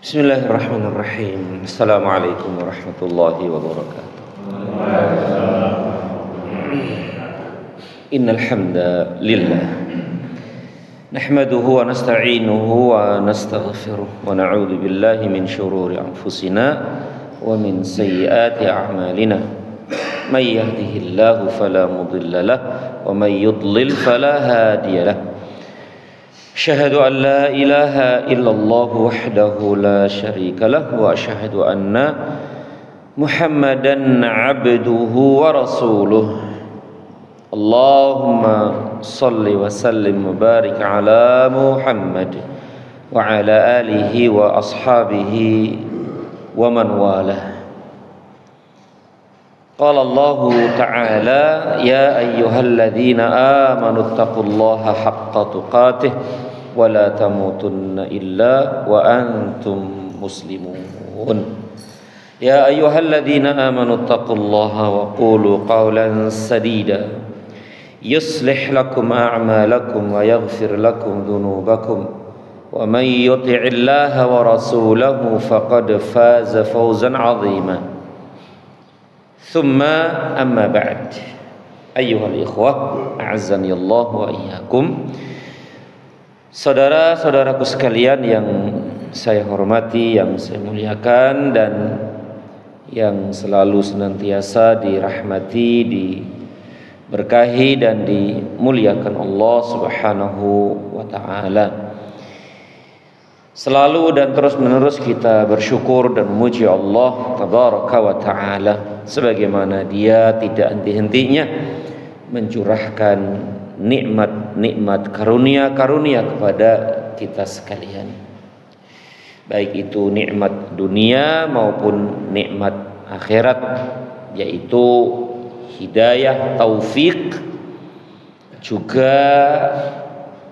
Bismillahirrahmanirrahim. Assalamualaikum warahmatullahi wabarakatuh. Innal hamdalillah nahmaduhu wa nasta'inuhu wa nastaghfiruh wa na'udzu billahi min shururi anfusina wa min sayyiati a'malina. May yahdihillahu fala mudilla lahu wa may yudlil fala hadiya lahu. Asyhadu an la ilaha illallah wahdahu la syarika lah wa asyhadu anna Muhammadan abduhu wa rasuluh. Allahumma salli wa sallim wa barik ala Muhammad wa ala alihi wa ashabihi wa man walah. Qala Allah ta'ala ya ayyuhalladzina amanu taqullaha haqqa tuqatih wa la tamutunna illa wa antum muslimun. Ya ayyuhalladzina amanu taqullaha wa qulu qawlan sadida yuslih lakum a'malakum wa yaghfir lakum dhunubakum wa may yuti'illaha wa rasulahu faqad faza fawzan 'azima. Thumma amma ba'd. Ayyuhal ikhwah, a'azzani Allah wa iyyakum. Saudara-saudaraku sekalian yang saya hormati, yang saya muliakan dan yang selalu senantiasa dirahmati, diberkahi dan dimuliakan Allah Subhanahu wa taala. Selalu dan terus menerus kita bersyukur dan memuji Allah Tabaraka wa ta'ala, sebagaimana Dia tidak henti-hentinya mencurahkan nikmat-nikmat karunia-karunia kepada kita sekalian, baik itu nikmat dunia maupun nikmat akhirat, yaitu hidayah, taufik, juga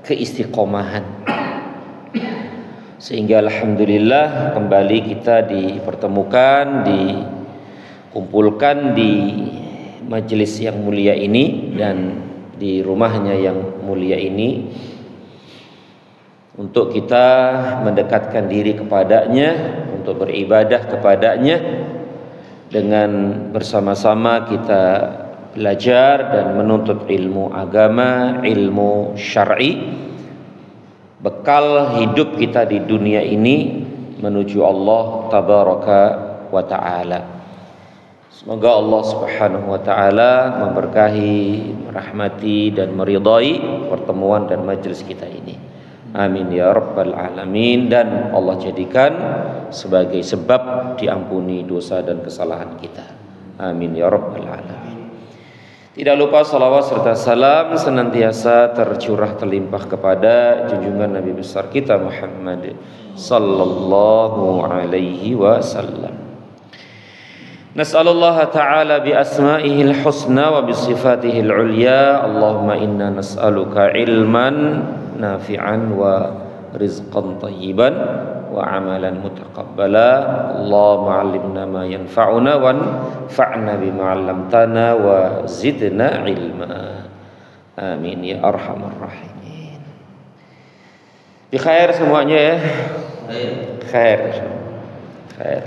keistiqomahan. Sehingga alhamdulillah kembali kita dipertemukan, dikumpulkan di majelis yang mulia ini dan di rumahnya yang mulia ini untuk kita mendekatkan diri kepadanya, untuk beribadah kepadanya, dengan bersama-sama kita belajar dan menuntut ilmu agama, ilmu syar'i, bekal hidup kita di dunia ini menuju Allah Tabaraka wa ta'ala. Semoga Allah Subhanahu wa ta'ala memberkahi, merahmati dan meridai pertemuan dan majelis kita ini. Amin ya rabbal alamin. Dan Allah jadikan sebagai sebab diampuni dosa dan kesalahan kita. Amin ya rabbal alamin. Tidak lupa salawat serta salam senantiasa tercurah terlimpah kepada junjungan Nabi besar kita Muhammad sallallahu alaihi wasallam. Nas'alullah ta'ala bi asma'ihil husna wa bi sifatihil ulya. Allahumma inna nas'aluka ilman nafi'an wa rizqan tayyiban wa amalan mutaqabbala. Allahumma 'allimna ma yanfa'una wanfa'na bima 'allamtana wa zidna ilma. Amin ya arhamar rahimin. Bi khair semuanya ya. Khair. Khair.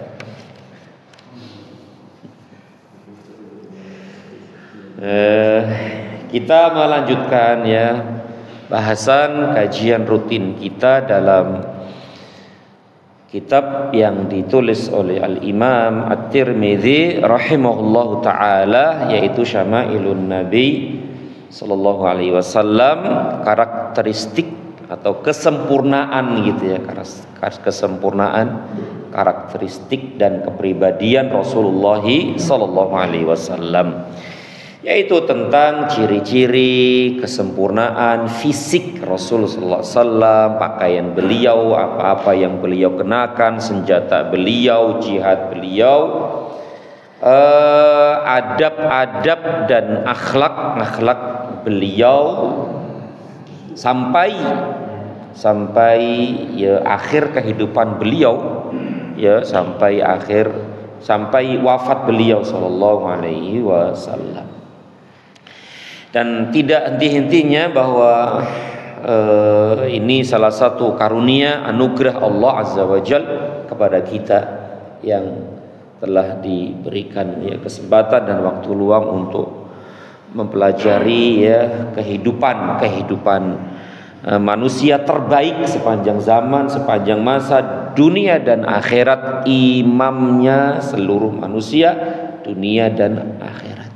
Kita melanjutkan ya bahasan kajian rutin kita dalam kitab yang ditulis oleh Al-Imam At-Tirmidzi rahimahullahu ta'ala, yaitu Syama'ilun Nabi sallallahu alaihi wasallam, karakteristik atau kesempurnaan gitu ya, kesempurnaan karakteristik dan kepribadian Rasulullah sallallahu alaihi wasallam, yaitu tentang ciri-ciri kesempurnaan fisik Rasulullah sallallahu alaihi wasallam, pakaian beliau, apa-apa yang beliau kenakan, senjata beliau, jihad beliau, adab-adab dan akhlak beliau sampai ya akhir kehidupan beliau, ya sampai wafat beliau sallallahu alaihi wasallam. Dan tidak henti-hentinya bahwa ini salah satu karunia anugerah Allah Azza wa Jal kepada kita yang telah diberikan ya kesempatan dan waktu luang untuk mempelajari ya kehidupan manusia terbaik sepanjang zaman, sepanjang masa, dunia dan akhirat, imamnya seluruh manusia, dunia dan akhirat.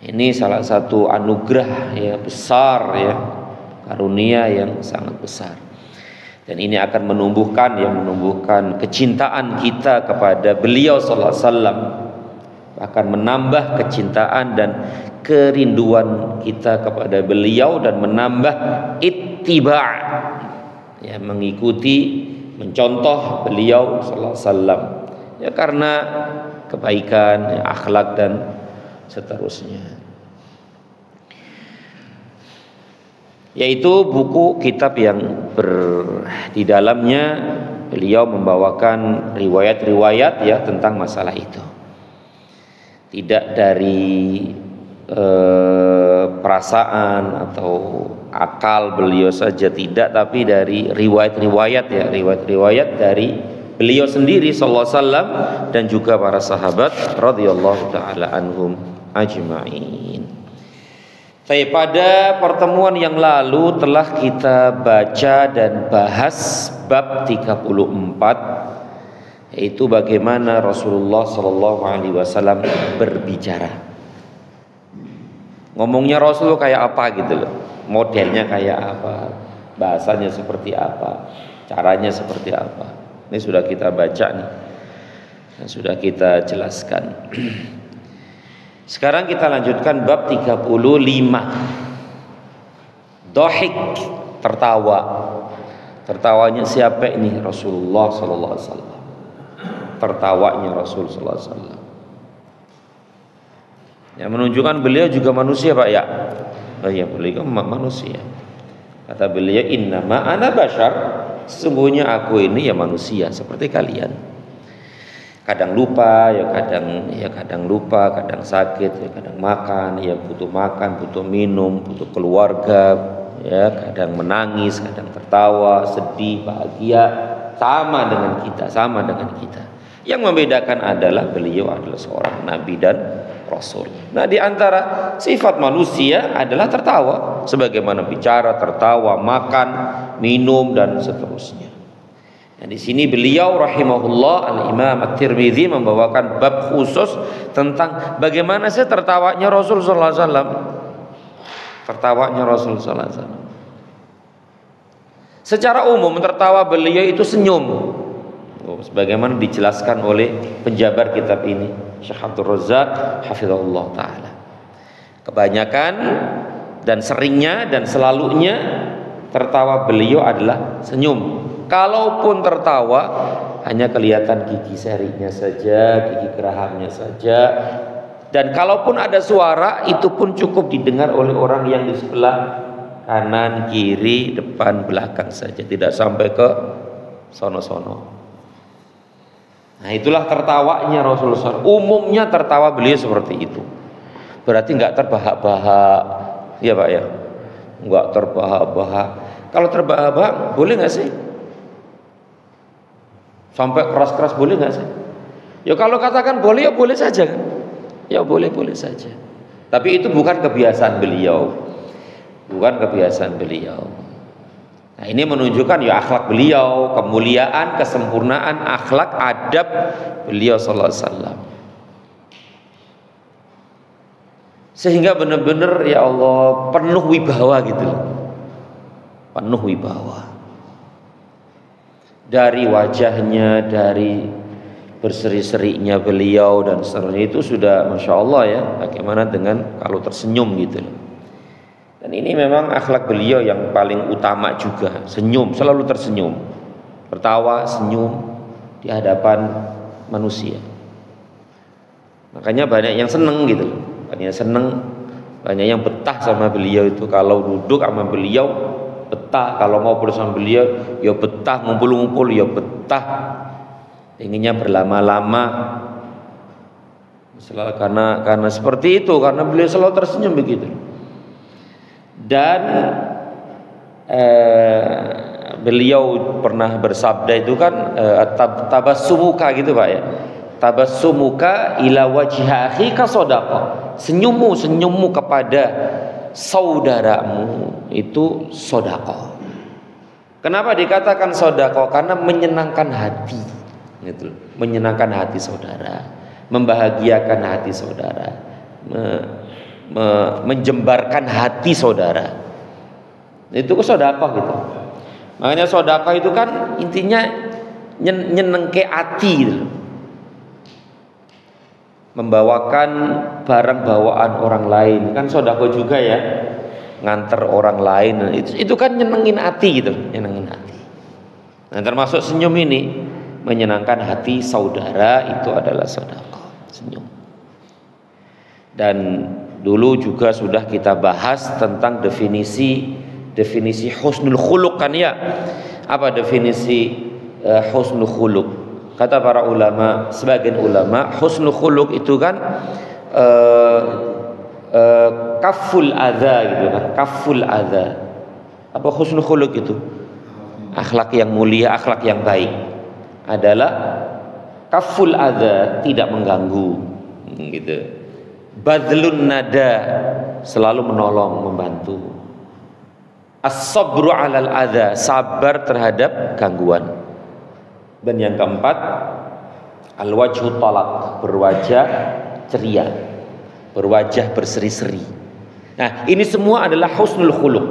Ini salah satu anugerah ya besar ya, karunia yang sangat besar. Dan ini akan menumbuhkan kecintaan kita kepada beliau sallallahu alaihi wasallam, akan menambah kecintaan dan kerinduan kita kepada beliau dan menambah ittiba' ya, mengikuti, mencontoh beliau sallallahu alaihi wasallam ya, karena kebaikan ya, akhlak dan seterusnya. Yaitu buku kitab yang di dalamnya beliau membawakan riwayat-riwayat ya tentang masalah itu. Tidak dari perasaan atau akal beliau saja, tidak, tapi dari riwayat-riwayat ya, riwayat-riwayat dari beliau sendiri sallallahu alaihi wasallam dan juga para sahabat radhiyallahu taala anhum ajma'in. Pada pertemuan yang lalu telah kita baca dan bahas bab 34, yaitu bagaimana Rasulullah sallallahu alaihi wasallam berbicara. Ngomongnya Rasul kayak apa gitu loh, modelnya kayak apa, bahasanya seperti apa, caranya seperti apa. Ini sudah kita baca nih, dan sudah kita jelaskan. Sekarang kita lanjutkan bab 35. Dohik, tertawa. Tertawanya siapa ini? Rasulullah sallallahu alaihi wasallam. Tertawanya Rasul sallallahu alaihi wasallam. Yang menunjukkan beliau juga manusia, Pak ya. Oh iya, beliau manusia. Kata beliau, innama ana bashar, sesungguhnya aku ini ya manusia seperti kalian. Kadang lupa, kadang lupa, kadang sakit, ya kadang makan, ya butuh makan, butuh minum, butuh keluarga, ya kadang menangis, kadang tertawa, sedih, bahagia, sama dengan kita. Yang membedakan adalah beliau adalah seorang nabi dan rasul. Nah, di antara sifat manusia adalah tertawa, sebagaimana bicara, tertawa, makan, minum dan seterusnya. Nah, di sini beliau rahimahullah Al-Imam At-Tirmidzi membawakan bab khusus tentang bagaimana sih tertawanya Rasul sallallahu alaihi wasallam. Tertawanya Rasul sallallahu alaihi wasallam. Secara umum tertawa beliau itu senyum. Sebagaimana dijelaskan oleh penjabar kitab ini, Syekh Abdul Razzaq hafizahullah taala. Kebanyakan dan seringnya dan selalunya tertawa beliau adalah senyum. Kalaupun tertawa hanya kelihatan gigi serinya saja, gigi gerahamnya saja. Dan kalaupun ada suara, itu pun cukup didengar oleh orang yang di sebelah kanan, kiri, depan, belakang saja, tidak sampai ke sono-sono. Nah, itulah tertawanya Rasulullah. Umumnya tertawa beliau seperti itu. Berarti nggak terbahak-bahak, ya Pak ya, nggak terbahak-bahak. Kalau terbahak-bahak boleh nggak sih? Sampai keras-keras boleh nggak sih? Ya kalau katakan boleh, ya boleh saja kan? Ya boleh saja. Tapi itu bukan kebiasaan beliau, Nah, ini menunjukkan ya akhlak beliau, kemuliaan, kesempurnaan akhlak, adab beliau sallallahu alaihi wasallam. Sehingga benar-benar ya Allah penuh wibawa gitu loh. Penuh wibawa. Dari wajahnya, dari berseri-serinya beliau dan seterusnya itu sudah masya Allah ya. Bagaimana dengan kalau tersenyum gitu loh. Dan ini memang akhlak beliau yang paling utama juga, senyum, selalu tersenyum, tertawa, senyum di hadapan manusia. Makanya banyak yang seneng gitu loh, banyak yang betah sama beliau itu. Kalau duduk sama beliau betah, kalau ngobrol sama beliau ya betah, ngumpul-ngumpul ya betah, inginnya berlama-lama. Karena seperti itu, karena beliau selalu tersenyum begitu. Dan beliau pernah bersabda itu kan tabassumuka gitu Pak ya. Tabassumuka ila wajhi akhika shadaqah. Senyummu kepada saudaramu itu sedekah. Kenapa dikatakan sedekah? Karena menyenangkan hati, gitu. Menyenangkan hati saudara, membahagiakan hati saudara, menjembarkan hati saudara. Itu sedekah gitu. Makanya sedekah itu kan intinya nyenengke hati gitu. Membawakan barang bawaan orang lain kan sedekah juga ya, nganter orang lain itu kan nyenengin hati gitu, nyenengin hati. Nah termasuk senyum ini menyenangkan hati saudara itu adalah sedekah, senyum. Dan dulu juga sudah kita bahas tentang definisi husnul khuluq kan ya. Apa definisi husnul khuluq? Kata para ulama, sebagian ulama, husnul khuluq itu kan kaful adza gitu kan, kaful adza. Apa husnul khuluq itu? Akhlak yang mulia, akhlak yang baik adalah kaful adza, tidak mengganggu gitu. Badlun nada, selalu menolong, membantu. As-sabru 'alal adza, sabar terhadap gangguan. Dan yang keempat, al-wajhu talaq, berwajah ceria, berwajah berseri-seri. Nah, ini semua adalah husnul khuluq.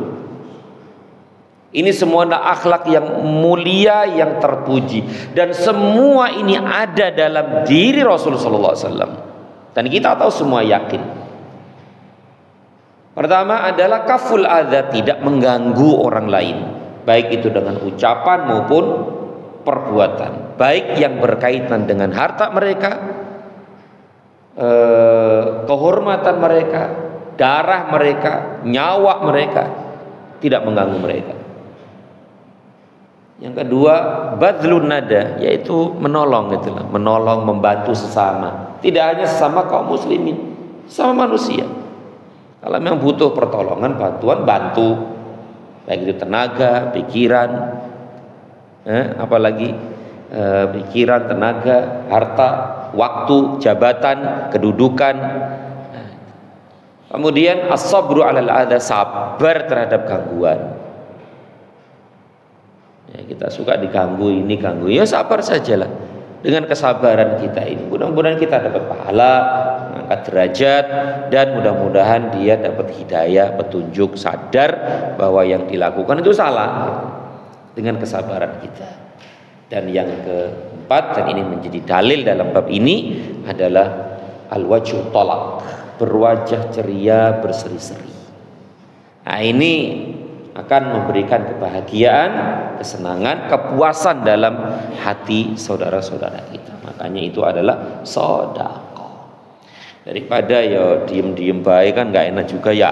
Ini semua adalah akhlak yang mulia, yang terpuji, dan semua ini ada dalam diri Rasulullah sallallahu alaihi wasallam. Dan kita tahu semua yakin. Pertama adalah kaful adza, tidak mengganggu orang lain, baik itu dengan ucapan maupun perbuatan, baik yang berkaitan dengan harta mereka, kehormatan mereka, darah mereka, nyawa mereka, tidak mengganggu mereka. Yang kedua, badlun nada, yaitu menolong, itulah, menolong, membantu sesama. Tidak hanya sesama kaum muslimin, sama manusia. Kalau memang butuh pertolongan, bantuan, bantu, baik itu tenaga, pikiran, apalagi pikiran, tenaga, harta, waktu, jabatan, kedudukan. Kemudian as-sabru 'alal adza, sabar terhadap gangguan. Ya, kita suka diganggu ini, ganggu, ya sabar sajalah. Dengan kesabaran kita ini, mudah-mudahan kita dapat pahala, mengangkat derajat, dan mudah-mudahan dia dapat hidayah, petunjuk, sadar bahwa yang dilakukan itu salah. Dengan kesabaran kita. Dan yang keempat, dan ini menjadi dalil dalam bab ini, adalah al-wajhu talaq, berwajah ceria, berseri-seri. Nah ini akan memberikan kebahagiaan, kesenangan, kepuasan dalam hati saudara-saudara kita. Makanya itu adalah sedekah. Daripada ya diem-diem baik kan nggak enak juga ya,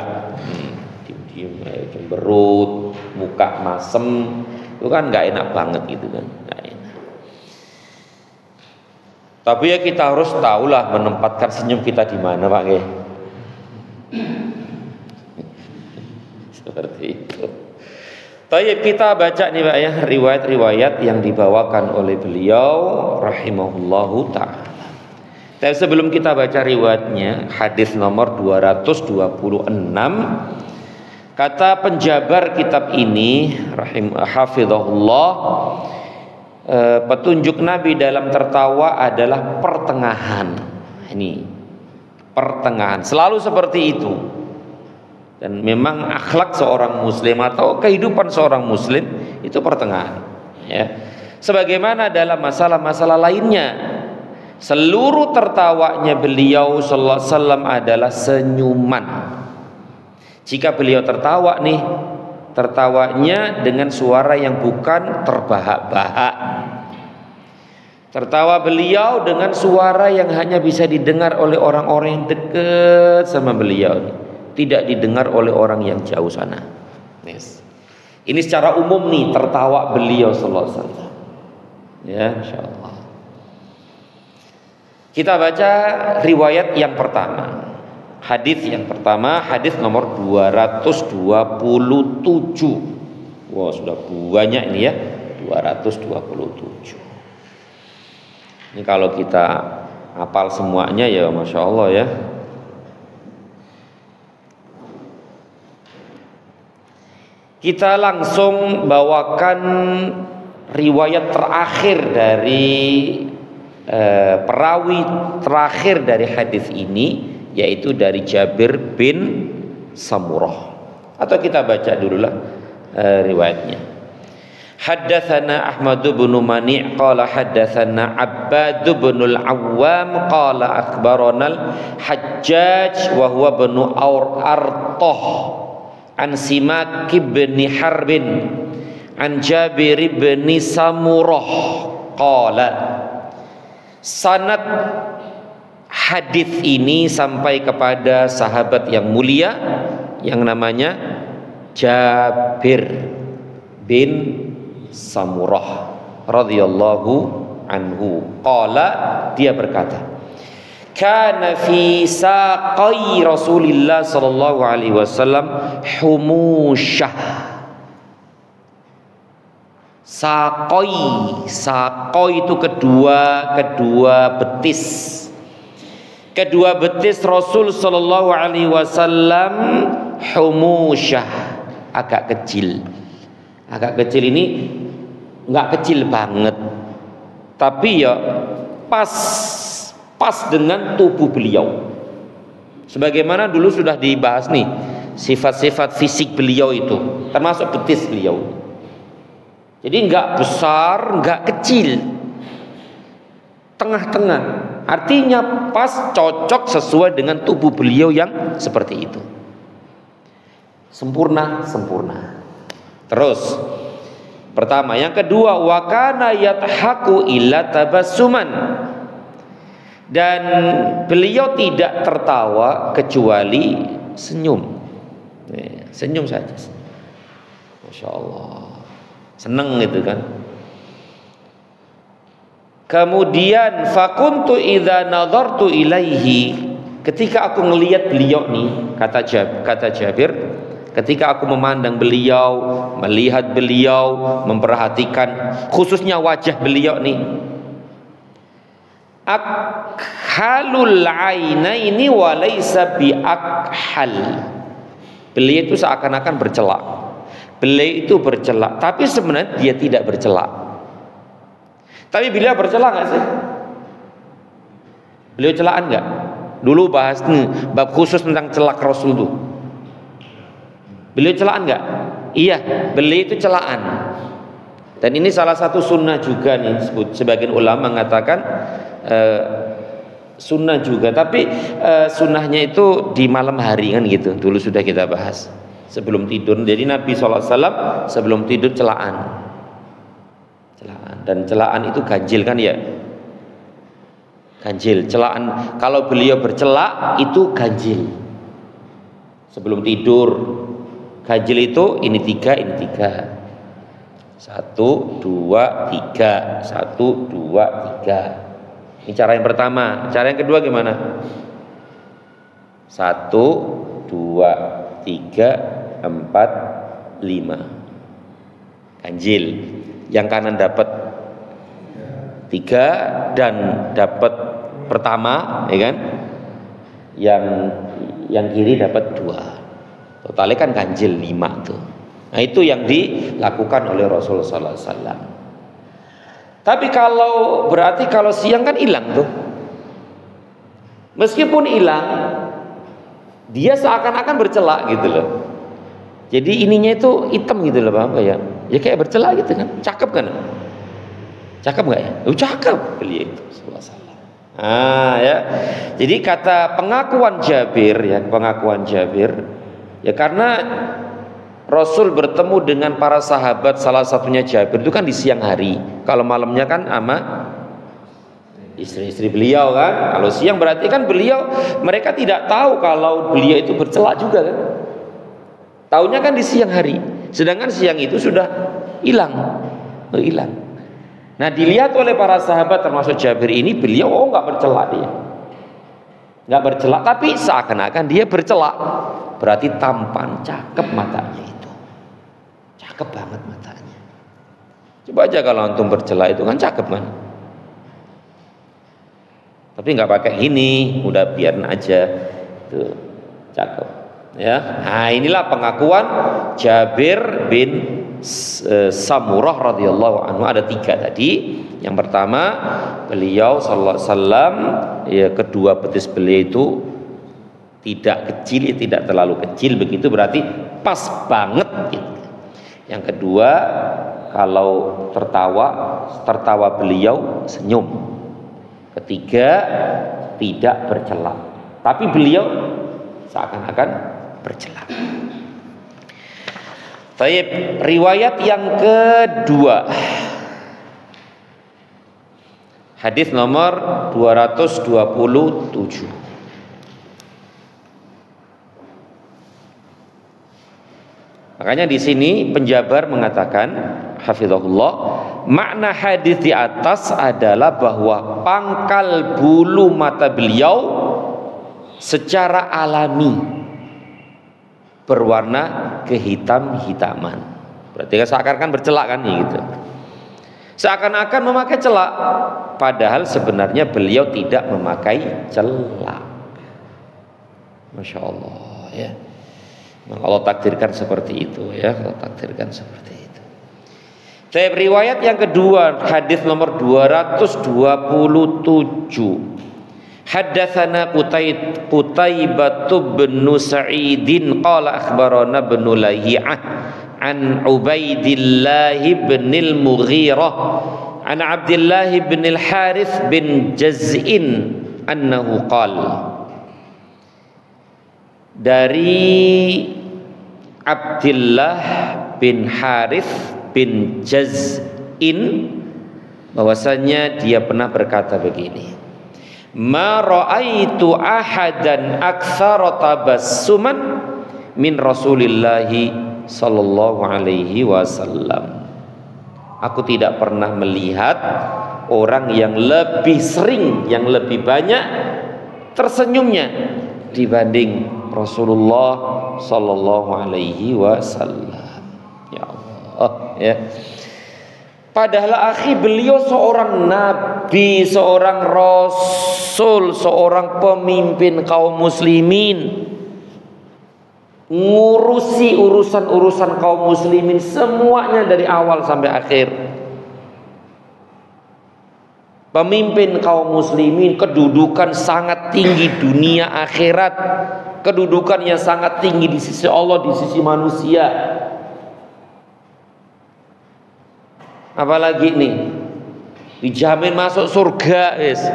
diem-diem cemberut, muka masem, itu kan nggak enak banget gitu kan, nggak enak. Tapi ya kita harus tahulah menempatkan senyum kita di mana Pak Nggih. Seperti itu. Baik, kita baca nih Pak ya, riwayat-riwayat yang dibawakan oleh beliau rahimahullahu ta'ala. Tapi sebelum kita baca riwayatnya, hadis nomor 226, kata penjabar kitab ini hafizahullah, petunjuk Nabi dalam tertawa adalah pertengahan. Ini pertengahan, selalu seperti itu. Dan memang akhlak seorang muslim atau kehidupan seorang muslim itu pertengahan ya. Sebagaimana dalam masalah-masalah lainnya, seluruh tertawanya beliau sallallahu alaihi wasallam adalah senyuman. Jika beliau tertawa nih, tertawanya dengan suara yang bukan terbahak-bahak. Tertawa beliau dengan suara yang hanya bisa didengar oleh orang-orang yang dekat sama beliau, tidak didengar oleh orang yang jauh sana. Yes. Ini secara umum nih tertawa beliau sallallahu alaihi wasallam. Ya, insyaallah. Kita baca riwayat yang pertama. Hadis yang pertama, hadis nomor 227. Wah, sudah banyak ini ya, 227. Ini kalau kita hafal semuanya ya Masya Allah ya. Kita langsung bawakan riwayat terakhir dari perawi terakhir dari hadis ini, yaitu dari Jabir bin Samurah. Atau kita baca dululah riwayatnya. Haddatsana Ahmad bin Mani' qala haddatsana Abbad bin al-Awwam qala akhbarana al-Hajjaj wa huwa bin Artah an Simak bin Harbin an Jabir bin Samurah qala. Sanad hadis ini sampai kepada sahabat yang mulia yang namanya Jabir bin Samurah radhiyallahu anhu. Qala, dia berkata, kana fi saqai Rasulillah sallallahu alaihi wasallam humusyah. Saqai itu kedua betis. Kedua betis Rasul sallallahu alaihi wasallam humusyah, agak kecil. Agak kecil ini enggak kecil banget, tapi ya pas dengan tubuh beliau. Sebagaimana dulu sudah dibahas nih, sifat-sifat fisik beliau itu, termasuk betis beliau. Jadi enggak besar, enggak kecil, tengah-tengah. Artinya pas, cocok, sesuai dengan tubuh beliau yang seperti itu. Sempurna. Terus pertama, yang kedua, wa kana yadhaku illa tabassuman. Dan beliau tidak tertawa kecuali senyum. Senyum saja. Masya Allah. Seneng gitu kan. Kemudian fakuntu idza nadartu ilaihi, ketika aku ngelihat beliau nih, kata Jabir, ketika aku memandang beliau, melihat beliau, memperhatikan khususnya wajah beliau nih, akhalul ainaini wa laisa bi akhal. Beliau itu seakan-akan bercelak. Beliau itu bercelak, tapi sebenarnya dia tidak bercelak. Tapi beliau bercelak nggak sih? Beliau celaan nggak? Dulu bahas nih bab khusus tentang celak Rasul tuh. Beliau celaan nggak? Iya, beliau itu celaan. Dan ini salah satu sunnah juga nih, sebagian ulama mengatakan sunnah juga. Tapi sunnahnya itu di malam hari kan gitu. Dulu sudah kita bahas sebelum tidur. Jadi Nabi SAW sebelum tidur celaan. Dan celaan itu ganjil kan ya, ganjil. Celaan kalau beliau bercelak itu ganjil sebelum tidur. Ganjil itu ini 3, ini 3. 1, 2, 3. 1, 2, 3. Ini cara yang pertama. Cara yang kedua gimana? 1, 2, 3, 4, 5. Ganjil. Yang kanan dapat 3 dan dapat pertama, ya kan? Yang kiri dapat 2. Totalnya kan ganjil 5 tuh. Nah, itu yang dilakukan oleh Rasulullah SAW. Tapi berarti kalau siang kan hilang tuh. Meskipun hilang, dia seakan-akan bercelak gitu loh. Jadi ininya itu hitam gitu loh, paham ya? Ya kayak bercelak gitu kan, cakep kan? Cakep nggak ya? Cakep beliau itu. Ya. Jadi kata pengakuan Jabir ya, karena Rasul bertemu dengan para sahabat, salah satunya Jabir itu kan di siang hari. Kalau malamnya kan sama istri-istri beliau kan. Kalau siang berarti kan mereka tidak tahu kalau beliau itu bercelak juga kan. Taunya kan di siang hari. Sedangkan siang itu sudah hilang. Nah, dilihat oleh para sahabat termasuk Jabir ini, beliau nggak bercelak dia. Nggak bercelak, tapi seakan-akan dia bercelak. Berarti tampan, cakep matanya itu. Cakep. Cakep banget matanya. Coba aja kalau antum bercela itu kan cakep kan. Tapi nggak pakai ini, udah biarin aja. Itu cakep. Ya. Nah, inilah pengakuan Jabir bin Samurah radhiyallahu anhu. Ada 3 tadi. Yang pertama, beliau sallallahu alaihi wasallam, ya, kedua betis beliau itu tidak kecil, tidak terlalu kecil, begitu berarti pas banget gitu. Yang kedua, kalau tertawa beliau senyum. Ketiga, tidak bercela. Tapi beliau seakan-akan bercela. Baik, riwayat yang kedua. Hadis nomor 227. Makanya di sini penjabar mengatakan, hafizahullah, makna hadis di atas adalah bahwa pangkal bulu mata beliau secara alami berwarna kehitam-hitaman. Berarti kan seakan-akan bercelak kan gitu. Seakan-akan memakai celak, padahal sebenarnya beliau tidak memakai celak. Masya Allah, ya. Allah takdirkan seperti itu, ya. Allah takdirkan seperti itu. Riwayat yang kedua, hadis nomor 227. Haddatsana Qutaibah bin Sa'idin qala akhbarana bin Lahi'ah an Ubaidillah bin al-Mughirah an Abdullah bin al-Harith bin Jaz'in annahu qala, dari Abdullah bin Harith bin Jaz'in bahwasanya dia pernah berkata begini, ma ra'aitu ahadan aktsara tabassuman min Rasulillahi sallallahu alaihi wasallam. Aku tidak pernah melihat orang yang lebih sering, yang lebih banyak tersenyumnya dibanding Rasulullah sallallahu alaihi wasallam. Ya Allah, ya. Padahal akhi, beliau seorang nabi, seorang rasul, seorang pemimpin kaum muslimin, ngurusi urusan-urusan kaum muslimin semuanya dari awal sampai akhir. Pemimpin kaum muslimin, kedudukan sangat tinggi dunia akhirat, kedudukan yang sangat tinggi di sisi Allah, di sisi manusia. Apalagi nih, dijamin masuk surga, guys,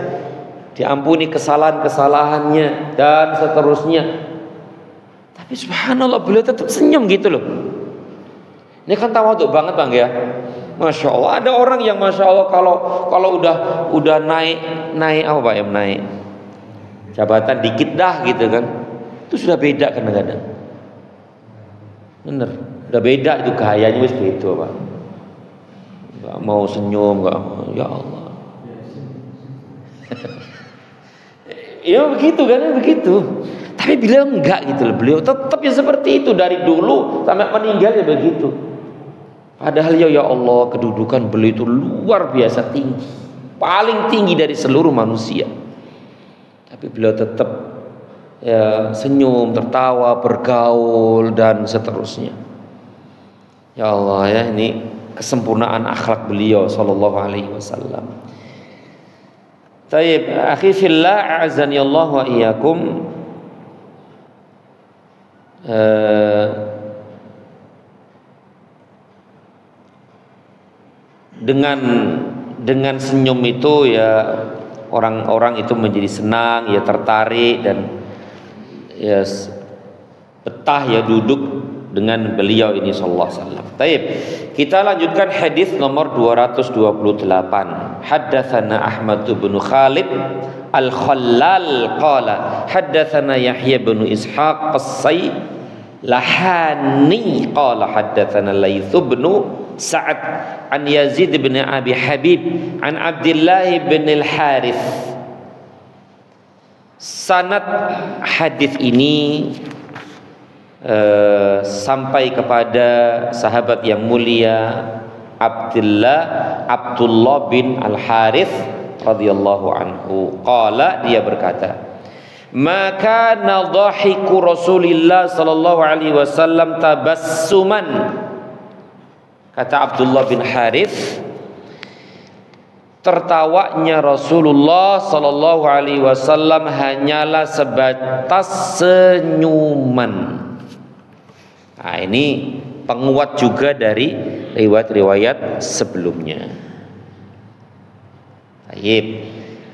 diampuni kesalahan-kesalahannya dan seterusnya. Tapi subhanallah, beliau tetap senyum gitu loh. Ini kan tawadhu banget bang ya. Masya Allah, ada orang yang masya Allah kalau udah naik apa pak ya, naik jabatan dikit dah gitu kan, itu sudah beda kadang-kadang. Bener, udah beda itu gayanya, wis beda pak. Gak mau senyum, gak mau, ya Allah. Ya begitu kan, begitu. Tapi beliau enggak gitu loh, beliau tetap ya seperti itu dari dulu sampai meninggalnya begitu. Padahal ya Allah, kedudukan beliau itu luar biasa tinggi, paling tinggi dari seluruh manusia. Tapi beliau tetap ya senyum, tertawa, bergaul dan seterusnya. Ya Allah ya, ini kesempurnaan akhlak beliau sallallahu alaihi wasallam. Taib, akhi fillah, a'azani Allah wa iyyakum. Dengan senyum itu ya orang-orang itu menjadi senang, ya tertarik dan ya betah ya duduk dengan beliau ini sallallahu alaihi wasallam. Baik, kita lanjutkan hadis nomor 228. Haddatsana Ahmad bin Khalid Al-Khallal qala haddatsana Yahya bin Ishaq As-Saylahani qala haddatsana Laits bin Sa'ad an Yazid bin Abi Habib an Abdullah bin Al-Harith. Sanad hadis ini sampai kepada sahabat yang mulia Abdullah bin Al-Harith radhiyallahu anhu. Qala, dia berkata, "Ma kana dhahiku Rasulillah sallallahu alaihi wasallam tabassuman." Kata Abdullah bin Harith, tertawanya Rasulullah sallallahu alaihi wasallam hanyalah sebatas senyuman. Nah, ini penguat juga dari riwayat-riwayat sebelumnya. Baik,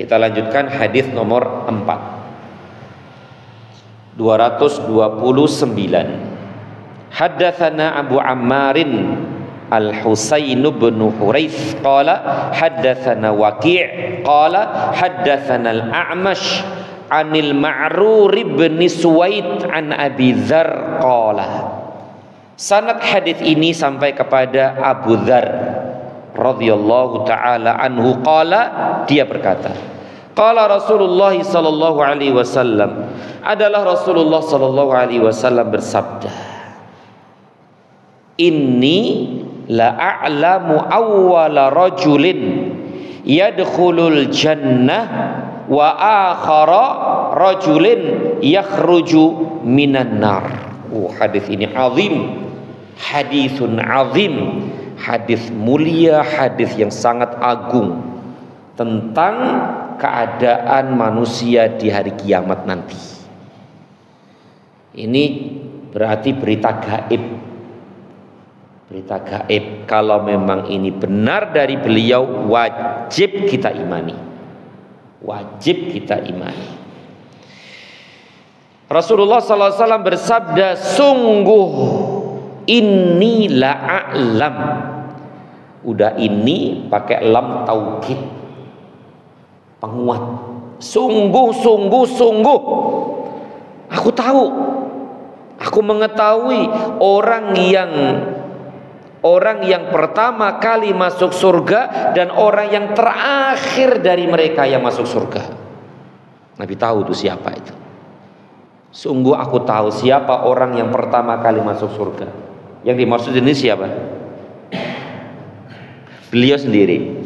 kita lanjutkan hadis nomor 229. Haddatsana Abu Ammarin Al-Husain bin Hurayth qala haddatsana Waqi' qala haddatsana Al-A'mash 'anil Ma'rur bin Suwaid an Abi Dzar qala. Sanad hadis ini sampai kepada Abu Dzar radhiyallahu taala anhu qala, dia berkata, qala Rasulullah sallallahu alaihi wasallam, adalah Rasulullah sallallahu alaihi wasallam bersabda, inni la a'lamu awwala rajulin yadkhulul jannah wa akhara rajulin yakhruju minan nar. Hadis ini azim, hadisun azim, hadis mulia, hadis yang sangat agung tentang keadaan manusia di hari kiamat nanti. Ini berarti berita gaib. Berita gaib, kalau memang ini benar dari beliau, wajib kita imani. Wajib kita imani. Rasulullah SAW bersabda, sungguh inni la'a'lam. Udah ini pakai lam taukid, penguat. Sungguh, sungguh, sungguh aku tahu, aku mengetahui orang yang pertama kali masuk surga dan orang yang terakhir dari mereka yang masuk surga. Nabi tahu itu siapa itu. Sungguh aku tahu siapa orang yang pertama kali masuk surga. Yang dimaksud ini siapa? Beliau sendiri.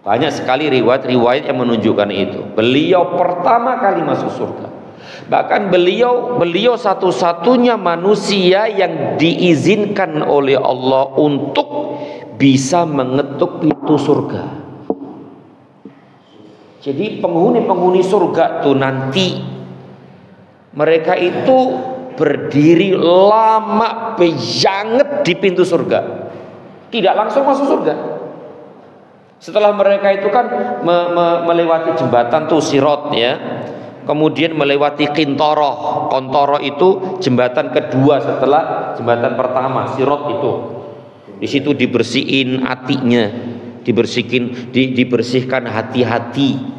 Banyak sekali riwayat-riwayat yang menunjukkan itu. Beliau pertama kali masuk surga. Bahkan beliau satu-satunya manusia yang diizinkan oleh Allah untuk bisa mengetuk pintu surga. Jadi penghuni surga tuh nanti mereka itu berdiri lama banget di pintu surga, tidak langsung masuk surga. Setelah mereka itu kan melewati jembatan tuh Sirat ya, kemudian melewati Qintoroh. Qintoroh itu jembatan kedua setelah jembatan pertama Sirat itu. Di situ dibersihin hatinya, dibersihkan hati-hati,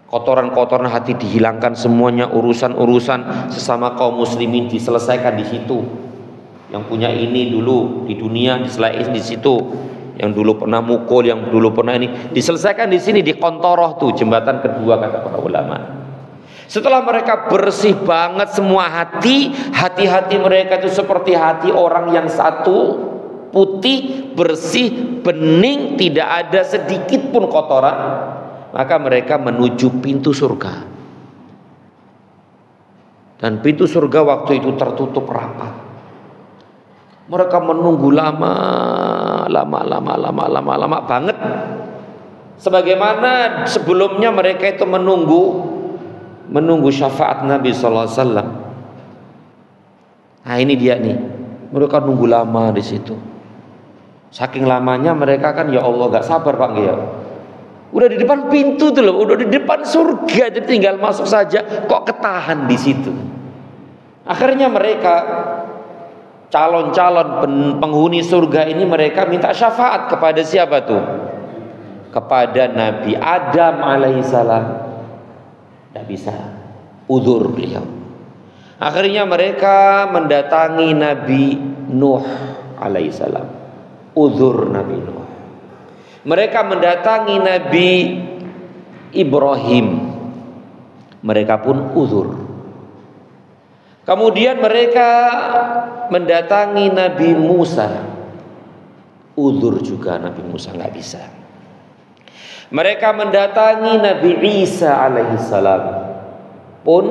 kotoran-kotoran hati dihilangkan semuanya, urusan-urusan sesama kaum muslimin diselesaikan di situ. Yang punya ini dulu di dunia diselesaikan di situ, yang dulu pernah mukul, yang dulu pernah ini diselesaikan di sini di Qintoroh tuh jembatan kedua kata para ulama. Setelah mereka bersih banget semua hati-hati mereka itu seperti hati orang yang satu, putih, bersih, bening, tidak ada sedikit pun kotoran, maka mereka menuju pintu surga. Dan pintu surga waktu itu tertutup rapat. Mereka menunggu lama banget. Sebagaimana sebelumnya mereka itu menunggu syafaat Nabi sallallahu alaihi wasallam. Nah, ini dia nih. Mereka nunggu lama di situ. Saking lamanya mereka kan, ya Allah, gak sabar Pak ya. Udah di depan pintu tuh loh, udah di depan surga, jadi tinggal masuk saja, kok ketahan di situ. Akhirnya mereka calon-calon penghuni surga ini mereka minta syafaat kepada siapa tuh? Kepada Nabi Adam alaihissalam. Tidak bisa, udzur beliau. Akhirnya mereka mendatangi Nabi Nuh alaihissalam. Udzur Nabi Nuh. Mereka mendatangi Nabi Ibrahim, mereka pun udzur. Kemudian mereka mendatangi Nabi Musa. Udzur juga Nabi Musa nggak bisa. Mereka mendatangi Nabi Isa alaihissalam, pun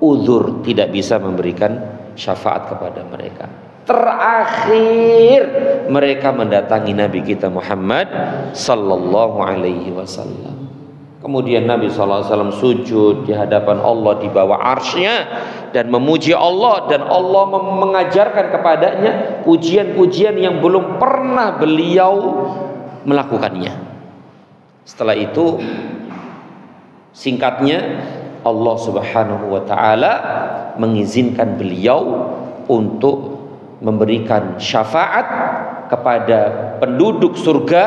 udzur, tidak bisa memberikan syafaat kepada mereka. Terakhir mereka mendatangi Nabi kita Muhammad sallallahu alaihi wasallam. Kemudian Nabi SAW sujud di hadapan Allah di bawah arsy-Nya dan memuji Allah, dan Allah mengajarkan kepadanya pujian-pujian yang belum pernah beliau melakukannya. Setelah itu, singkatnya, Allah Subhanahu wa taala mengizinkan beliau untuk memberikan syafaat kepada penduduk surga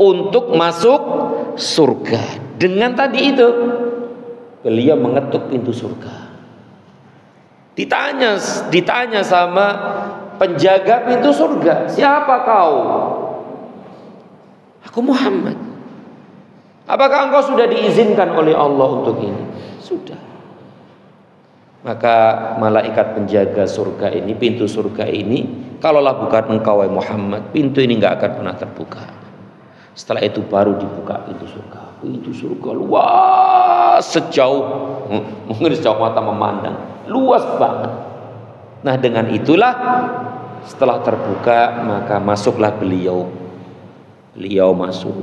untuk masuk surga. Dengan tadi itu, beliau mengetuk pintu surga. Ditanya sama penjaga pintu surga, "Siapa kau?" "Aku Muhammad." "Apakah engkau sudah diizinkan oleh Allah untuk ini?" "Sudah." Maka malaikat penjaga surga ini, pintu surga ini, "Kalaulah bukan engkau wahai Muhammad, pintu ini nggak akan pernah terbuka." Setelah itu baru dibuka pintu surga. Pintu surga luas sejauh, mungkin sejauh mata memandang, luas banget. Nah, dengan itulah setelah terbuka maka masuklah beliau. Beliau masuk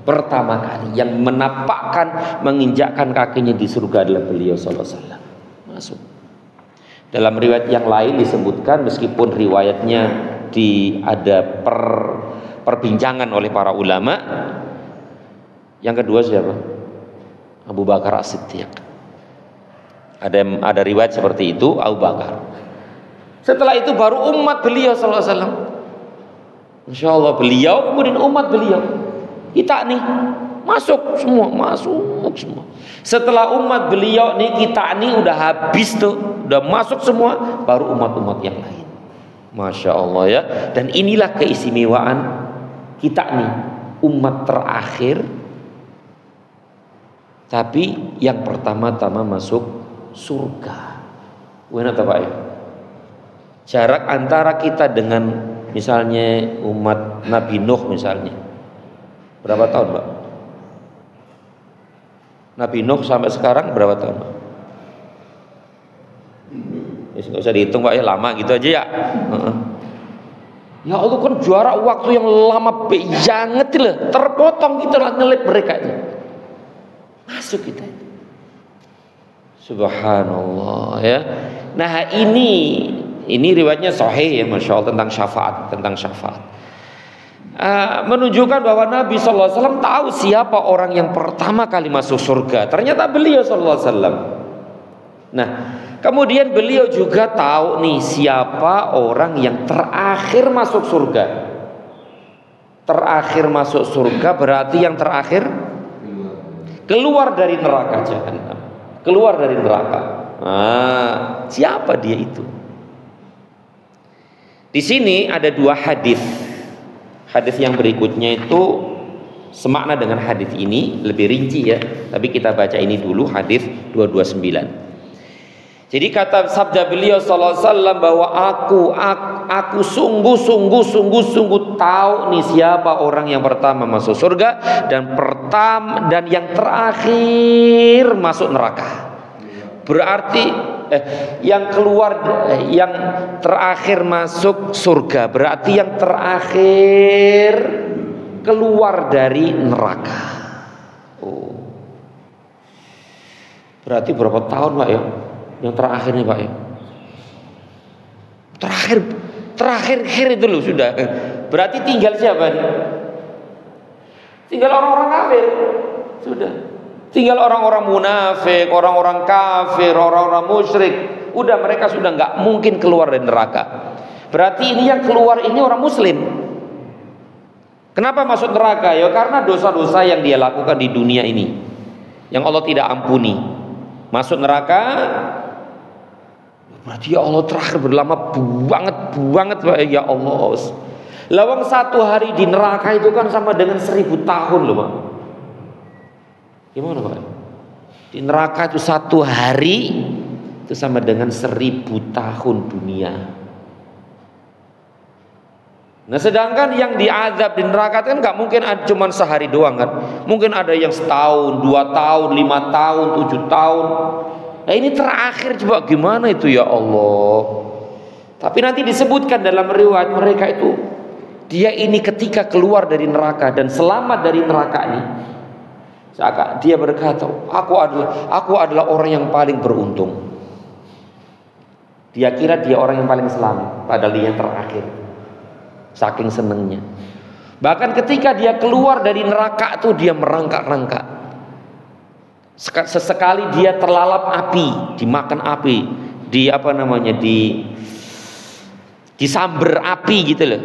pertama kali, yang menapakkan, menginjakkan kakinya di surga adalah beliau sallallahu alaihi wasallam. Masuk. Dalam riwayat yang lain disebutkan, meskipun riwayatnya ada perbincangan oleh para ulama, yang kedua siapa? Abu Bakar As-Siddiq. Ada riwayat seperti itu, Abu Bakar. Setelah itu baru umat beliau sallallahu alaihi wasallam. Insya Allah beliau, kemudian umat beliau. Kita nih masuk semua. Setelah umat beliau nih, kita nih udah habis tuh, udah masuk semua, baru umat-umat yang lain. Masya Allah ya. Dan inilah keistimewaan kita nih, umat terakhir, tapi yang pertama-tama masuk surga. Benar tak Pak ya? Jarak antara kita dengan misalnya umat Nabi Nuh misalnya, berapa tahun Pak? Nabi Nuh sampai sekarang berapa tahun Pak? Nggak usah dihitung Pak ya, lama gitu aja ya. Ya Allah, kan jarak waktu yang lama banget lah, terpotong gitu lah ngelip mereka ini. Masuk kita. Subhanallah ya. Nah ini riwayatnya sahih ya, Masya Allah, tentang syafaat. Menunjukkan bahwa Nabi SAW tahu siapa orang yang pertama kali masuk surga. Ternyata beliau SAW. Nah, kemudian beliau juga tahu nih siapa orang yang terakhir masuk surga. Terakhir masuk surga berarti yang terakhir keluar dari neraka jahanam. Keluar dari neraka. Siapa dia itu? Di sini ada dua hadis. Hadis yang berikutnya itu semakna dengan hadis ini, lebih rinci ya. Tapi kita baca ini dulu, hadis 229. Jadi kata sabda beliau sallallahu alaihi wasallam bahwa aku sungguh tahu nih siapa orang yang pertama masuk surga dan yang terakhir masuk neraka. Berarti yang terakhir masuk surga berarti yang terakhir keluar dari neraka. Berarti berapa tahun Pak ya? Yang terakhir nih Pak ya, terakhir itu loh sudah. Berarti tinggal siapa nih? Tinggal orang-orang kafir. Sudah. Tinggal orang-orang munafik, orang-orang kafir, orang-orang musyrik. Udah, mereka sudah nggak mungkin keluar dari neraka. Berarti ini yang keluar ini orang muslim. Kenapa masuk neraka? Ya karena dosa-dosa yang dia lakukan di dunia ini, yang Allah tidak ampuni. Masuk neraka. Berarti ya Allah terakhir berlama banget Pak ya Allah. Lawang satu hari di neraka itu kan sama dengan 1000 tahun loh Pak. Gimana Pak? Di neraka itu satu hari itu sama dengan 1000 tahun dunia. Nah sedangkan yang diazab di neraka kan nggak mungkin cuma sehari doang kan, mungkin ada yang setahun, 2 tahun, 5 tahun, 7 tahun. Nah ini terakhir coba gimana itu ya Allah. Tapi nanti disebutkan dalam riwayat mereka itu, dia ini ketika keluar dari neraka dan selamat dari neraka ini, dia berkata, aku adalah orang yang paling beruntung. Dia kira dia orang yang paling selamat, padahal dia yang terakhir. Saking senengnya. Bahkan ketika dia keluar dari neraka tuh dia merangkak-rangkak. Sesekali dia terlalap api, dimakan api, disamber api gitu loh.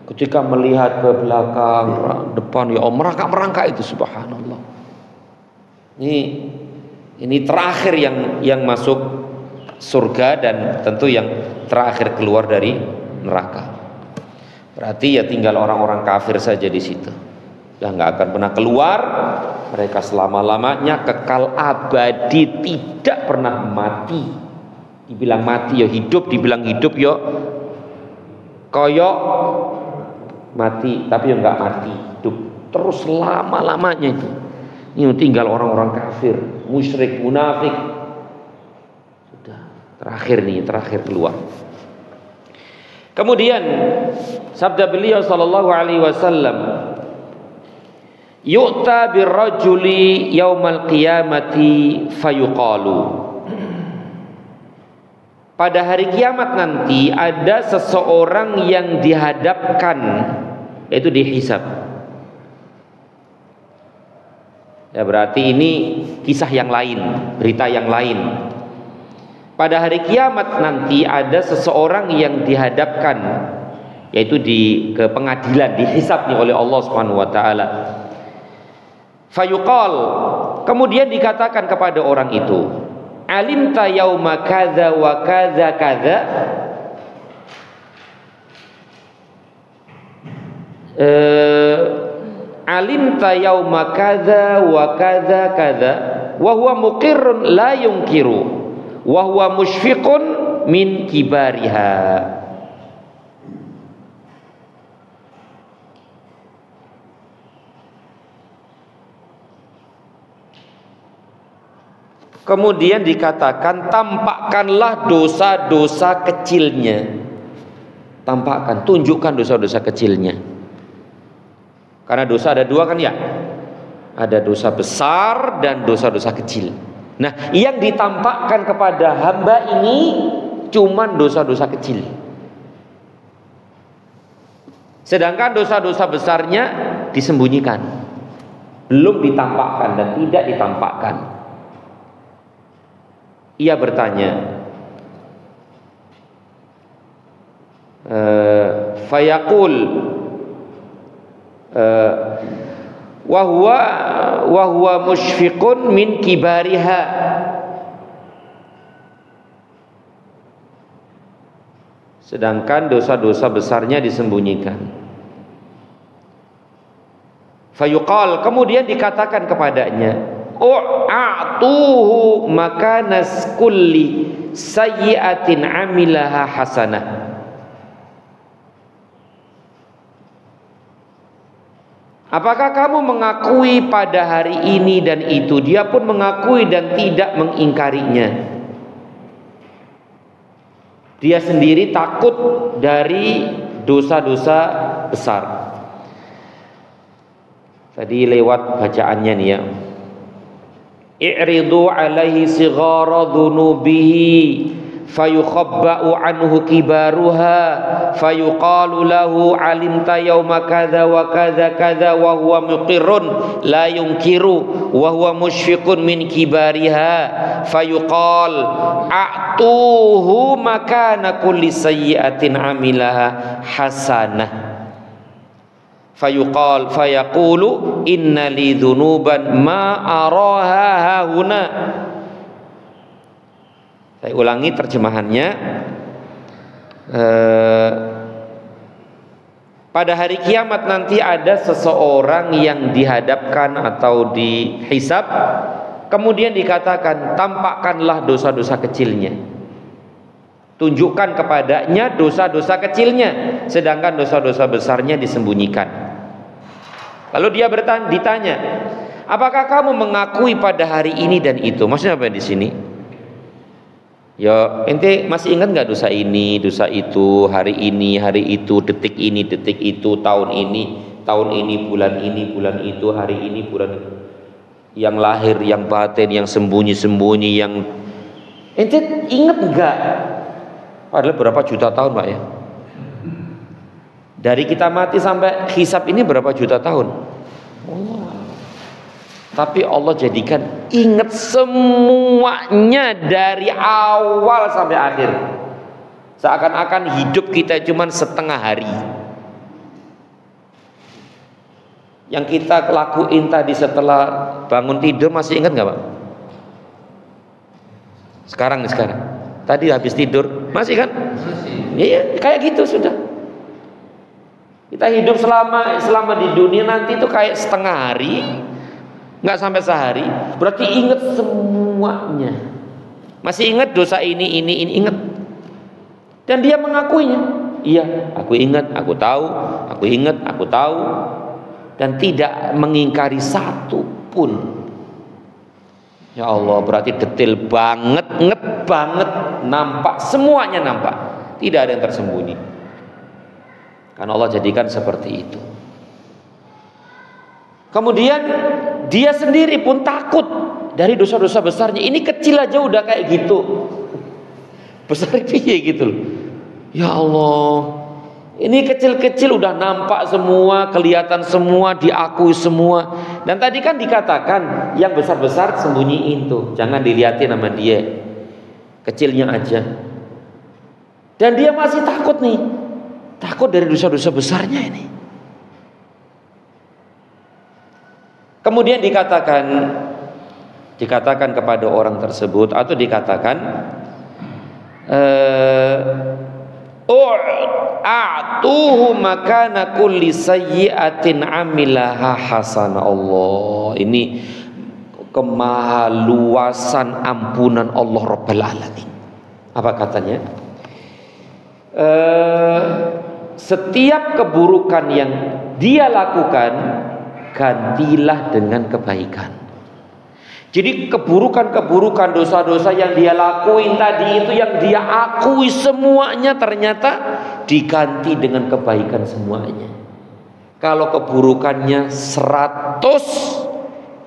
Ketika melihat ke belakang, depan, ya Allah, merangkak itu subhanallah. Ini terakhir yang masuk surga dan tentu yang terakhir keluar dari neraka. Berarti ya tinggal orang-orang kafir saja di situ. Ya nggak akan pernah keluar. Mereka selama-lamanya kekal abadi, tidak pernah mati. Dibilang mati ya hidup, dibilang hidup ya koyok mati, tapi ya nggak mati, hidup terus lama-lamanya itu. Ini tinggal orang-orang kafir, musyrik, munafik. Sudah terakhir keluar. Kemudian sabda beliau sallallahu alaihi wasallam, yu'ta birrajuli yaumal qiyamati fayuqalu. Pada hari kiamat nanti ada seseorang yang dihadapkan, yaitu dihisab. Ya berarti ini kisah yang lain, berita yang lain. Pada hari kiamat nanti ada seseorang yang dihadapkan, yaitu ke pengadilan, dihisab oleh Allah Subhanahu wa taala. Fayuqal, kemudian dikatakan kepada orang itu, alimta yauma kadza wa kadza kadza, alimta yauma kadza wa kadza kadza wa huwa muqirrun la yunkiru wa huwa musyfiqun min kibariha. Kemudian dikatakan, tampakkanlah dosa-dosa kecilnya. Tampakkan, tunjukkan dosa-dosa kecilnya. Karena dosa ada 2 kan ya? Ada dosa besar dan dosa-dosa kecil. Nah, yang ditampakkan kepada hamba ini cuman dosa-dosa kecil. Sedangkan dosa-dosa besarnya disembunyikan, belum ditampakkan dan tidak ditampakkan. Ia bertanya, fayaqul wa huwa musyfiqun min kibariha. Sedangkan dosa-dosa besarnya disembunyikan. Fayuqal, kemudian dikatakan kepadanya, a'tuhu makanas kulli sayyi'atin amilaha hasanah. Apakah kamu mengakui pada hari ini dan itu? Dia pun mengakui dan tidak mengingkarinya. Dia sendiri takut dari dosa-dosa besar. Tadi lewat bacaannya nih ya. I'ridu alaihi sighara dhunubihi fayukhabba'u anhu kibaruha fayuqalu lahu alimta yawma kadza wa kadza kadza wa huwa muqirrun la yunkiru wa huwa musyfiqun min kibariha fayuqal a'tuhu makana kulli sayyi'atin amilaha hasanah fayuqal fayaqulu inna li dhunuban ma araha huna. Saya ulangi terjemahannya. Pada hari kiamat nanti ada seseorang yang dihadapkan atau dihisab Kemudian dikatakan, tampakkanlah dosa-dosa kecilnya, tunjukkan kepadanya dosa-dosa kecilnya, sedangkan dosa-dosa besarnya disembunyikan. Lalu dia ditanya, apakah kamu mengakui pada hari ini dan itu? Maksudnya apa di sini? Ya, ente masih ingat nggak dosa ini, dosa itu, hari ini, hari itu, detik ini, detik itu, tahun ini, bulan itu, hari ini, bulan itu. Yang lahir, yang batin, yang sembunyi-sembunyi, yang ente ingat nggak? Padahal berapa juta tahun, Pak ya? Dari kita mati sampai hisab ini berapa juta tahun? Tapi Allah jadikan ingat semuanya dari awal sampai akhir. Seakan-akan hidup kita cuma setengah hari. Yang kita lakuin tadi setelah bangun tidur masih ingat nggak, Pak? Sekarang. Tadi habis tidur masih kan? Iya, kayak gitu sudah. Kita hidup selama di dunia nanti itu kayak setengah hari, nggak sampai sehari. Berarti ingat semuanya. Masih ingat dosa ini ingat. Dan dia mengakuinya. Iya, aku ingat, aku tahu, aku ingat, aku tahu. Dan tidak mengingkari satu pun. Ya Allah, berarti detail banget, nget banget, nampak, semuanya nampak. Tidak ada yang tersembunyi. Karena Allah jadikan seperti itu. Kemudian dia sendiri pun takut dari dosa-dosa besarnya. Ini kecil aja udah kayak gitu. Besar piye gitu loh. Ya Allah, ini kecil-kecil udah nampak semua, kelihatan semua, diakui semua. Dan tadi kan dikatakan yang besar-besar sembunyiin tuh, jangan dilihatin sama dia, kecilnya aja. Dan dia masih takut nih, takut dari dosa-dosa besarnya ini. Kemudian dikatakan kepada orang tersebut, atau dikatakan a'tuhu makana kulli sayyi'atin amilaha hasanah. Allah, ini kemahaluasan ampunan Allah Rabbul Alamin. Apa katanya? Setiap keburukan yang dia lakukan, gantilah dengan kebaikan. Jadi keburukan-keburukan, dosa-dosa yang dia lakuin tadi itu, yang dia akui semuanya, ternyata diganti dengan kebaikan semuanya. Kalau keburukannya 100,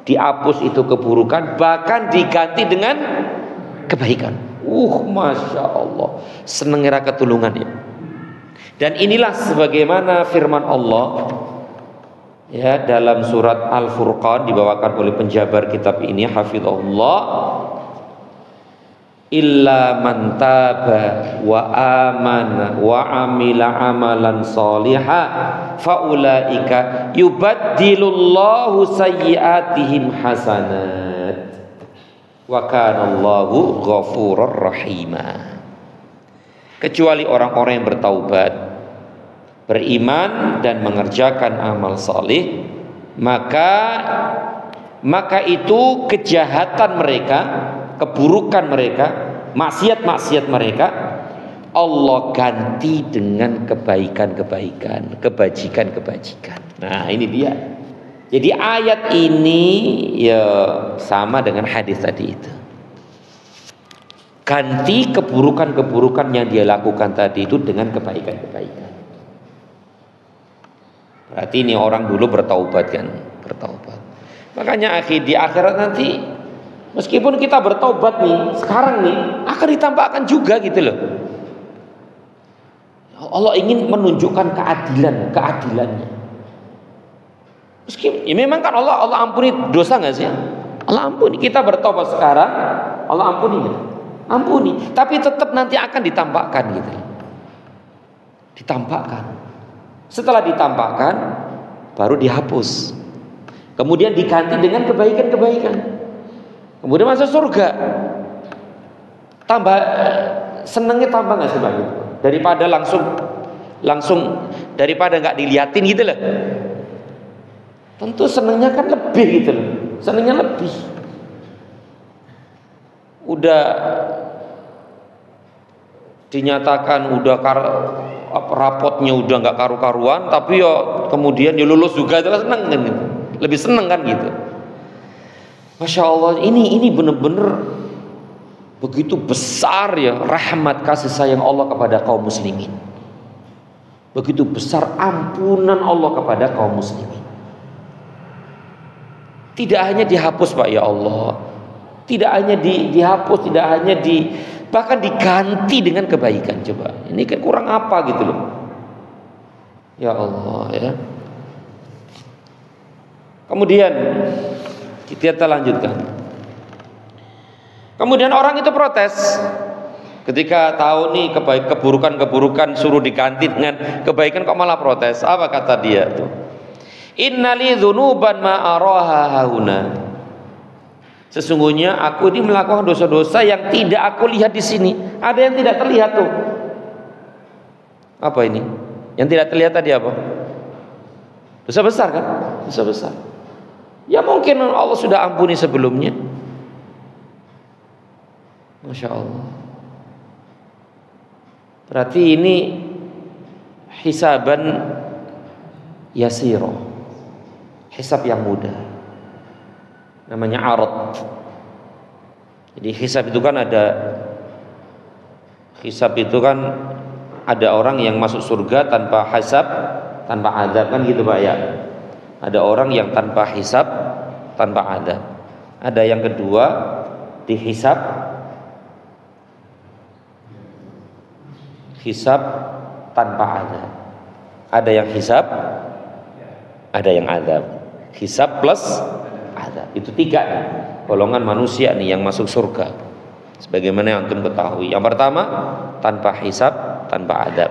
dihapus itu keburukan, bahkan diganti dengan kebaikan. Masya Allah, senengnya ketulungannya. Dan inilah sebagaimana firman Allah ya dalam surat Al-Furqan, dibawakan oleh penjabar kitab ini, hafizahullah, illa man taba wa amana wa amila amalan sholiha faulaika yubaddilullahu sayyiatihim hasanat wa kanallahu ghafurur rahima. Kecuali orang-orang yang bertaubat, beriman dan mengerjakan amal saleh, maka itu kejahatan mereka, keburukan mereka, maksiat-maksiat mereka, Allah ganti dengan kebaikan-kebaikan, kebajikan-kebajikan. Nah, ini dia. Jadi ayat ini ya sama dengan hadis tadi itu. Ganti keburukan-keburukan yang dia lakukan tadi itu dengan kebaikan-kebaikan. Berarti ini orang dulu bertaubat kan, bertaubat. Makanya di akhirat nanti, meskipun kita bertaubat nih, sekarang nih akan ditambahkan juga gitu loh. Allah ingin menunjukkan keadilannya. Meskipun ya memang kan Allah ampuni dosa nggak sih? Allah ampuni. Kita bertobat sekarang, Allah ampuni nggak? Ampuni. Tapi tetap nanti akan ditampakkan gitu. Ditampakkan. Setelah ditampakkan, baru dihapus. Kemudian diganti dengan kebaikan-kebaikan. Kemudian masuk surga. Tambah senengnya tambah nggak sih Pak? Daripada langsung daripada nggak diliatin gitu loh. Tentu senengnya kan lebih gitu loh. Senengnya lebih. udah dinyatakan udah rapotnya udah nggak karu-karuan, tapi ya kemudian ya lulus juga, itu seneng kan gitu. Lebih seneng kan gitu. Masya Allah, ini bener-bener begitu besar ya rahmat kasih sayang Allah kepada kaum muslimin. Begitu besar ampunan Allah kepada kaum muslimin. Tidak hanya dihapus Pak ya Allah, tidak hanya dihapus, tidak hanya bahkan diganti dengan kebaikan. Coba, ini kan kurang apa gitu loh. Ya Allah ya. Kemudian kita lanjutkan. Kemudian orang itu protes ketika tahu nih keburukan suruh diganti dengan kebaikan, kok malah protes. Apa kata dia tuh? Innali dzunuban ma araha hauna. Sesungguhnya aku ini melakukan dosa-dosa yang tidak aku lihat di sini. Ada yang tidak terlihat tuh. Apa ini? Yang tidak terlihat tadi apa? Dosa besar kan? Dosa besar. Ya mungkin Allah sudah ampuni sebelumnya. Masya Allah. Berarti ini hisaban yasiro, hisab yang mudah. Namanya arad. Jadi hisab itu kan ada orang yang masuk surga tanpa hisab, tanpa azab kan gitu Pak ya. Ada orang yang tanpa hisab, tanpa azab. Ada yang kedua dihisab, hisab tanpa azab. Ada yang hisab, ada yang azab. Hisab plus azab. Itu 3 nih, golongan manusia nih yang masuk surga. Sebagaimana yang antum ketahui. Yang pertama tanpa hisab, tanpa azab.